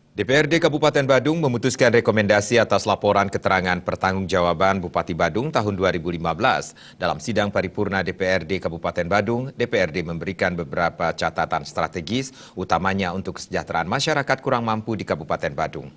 DPRD Kabupaten Badung memutuskan rekomendasi atas laporan keterangan pertanggungjawaban Bupati Badung tahun 2015. Dalam sidang paripurna DPRD Kabupaten Badung, DPRD memberikan beberapa catatan strategis, utamanya untuk kesejahteraan masyarakat kurang mampu di Kabupaten Badung.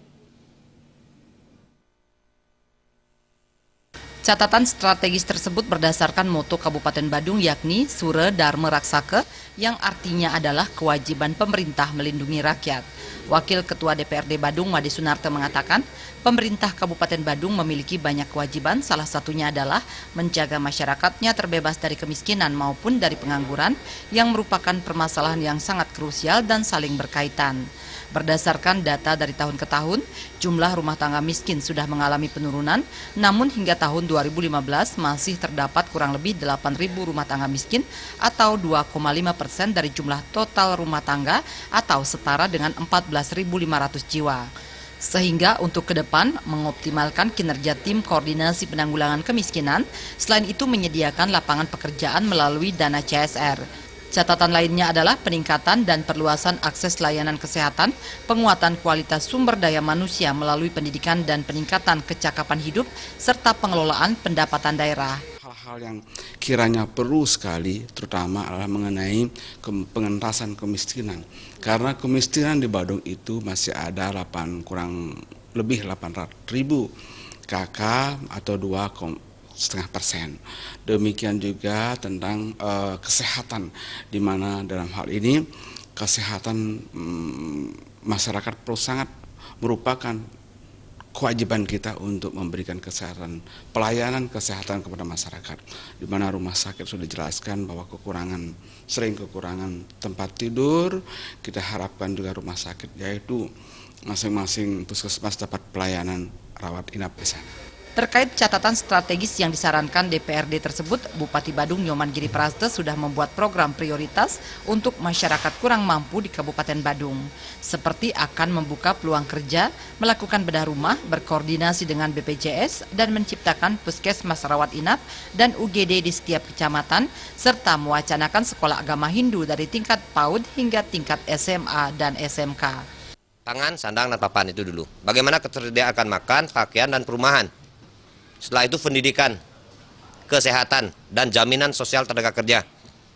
Catatan strategis tersebut berdasarkan moto Kabupaten Badung yakni Sure Dharma Raksake yang artinya adalah kewajiban pemerintah melindungi rakyat. Wakil Ketua DPRD Badung Made Sunarte mengatakan, pemerintah Kabupaten Badung memiliki banyak kewajiban, salah satunya adalah menjaga masyarakatnya terbebas dari kemiskinan maupun dari pengangguran yang merupakan permasalahan yang sangat krusial dan saling berkaitan. Berdasarkan data dari tahun ke tahun, jumlah rumah tangga miskin sudah mengalami penurunan, namun hingga tahun 2015 masih terdapat kurang lebih 8.000 rumah tangga miskin atau 2,5% dari jumlah total rumah tangga atau setara dengan 14.500 jiwa. Sehingga untuk ke depan mengoptimalkan kinerja tim koordinasi penanggulangan kemiskinan, selain itu menyediakan lapangan pekerjaan melalui dana CSR. Catatan lainnya adalah peningkatan dan perluasan akses layanan kesehatan, penguatan kualitas sumber daya manusia melalui pendidikan dan peningkatan kecakapan hidup, serta pengelolaan pendapatan daerah. Hal-hal yang kiranya perlu sekali, terutama adalah mengenai pengentasan kemiskinan. Karena kemiskinan di Badung itu masih ada kurang lebih 800.000 KK atau 2,5%. Demikian juga tentang kesehatan, di mana dalam hal ini kesehatan masyarakat perlu sangat merupakan kewajiban kita untuk memberikan pelayanan kesehatan kepada masyarakat, di mana rumah sakit sudah dijelaskan bahwa sering kekurangan tempat tidur. Kita harapkan juga rumah sakit yaitu masing-masing puskesmas dapat pelayanan rawat inap di sana. Terkait catatan strategis yang disarankan DPRD tersebut, Bupati Badung Nyoman Giri Praste sudah membuat program prioritas untuk masyarakat kurang mampu di Kabupaten Badung, seperti akan membuka peluang kerja, melakukan bedah rumah, berkoordinasi dengan BPJS, dan menciptakan puskesmas rawat inap dan UGD di setiap kecamatan, serta mewacanakan sekolah agama Hindu dari tingkat PAUD hingga tingkat SMA dan SMK. Pangan, sandang, dan papan itu dulu. Bagaimana ketersediaan makan, pakaian, dan perumahan. Setelah itu pendidikan, kesehatan, dan jaminan sosial tenaga kerja.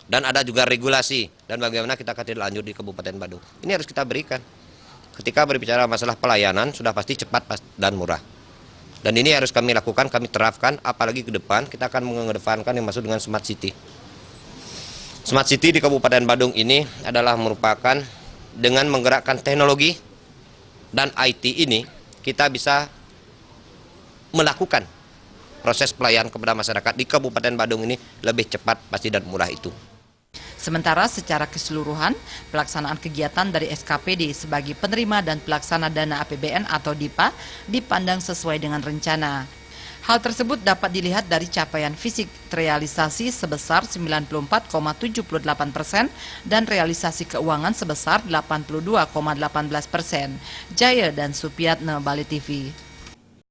Dan ada juga regulasi dan bagaimana kita akan lanjut di Kabupaten Badung. Ini harus kita berikan. Ketika berbicara masalah pelayanan, sudah pasti cepat dan murah. Dan ini harus kami lakukan, kami terapkan, apalagi ke depan kita akan mengedepankan yang masuk dengan Smart City. Smart City di Kabupaten Badung ini adalah merupakan dengan menggerakkan teknologi dan IT ini, kita bisa melakukan proses pelayanan kepada masyarakat di Kabupaten Badung ini lebih cepat, pasti dan murah itu. Sementara secara keseluruhan, pelaksanaan kegiatan dari SKPD sebagai penerima dan pelaksana dana APBN atau DIPA dipandang sesuai dengan rencana. Hal tersebut dapat dilihat dari capaian fisik terrealisasi sebesar 94,78% dan realisasi keuangan sebesar 82,18%. Jaya dan Supiatna, Bali TV.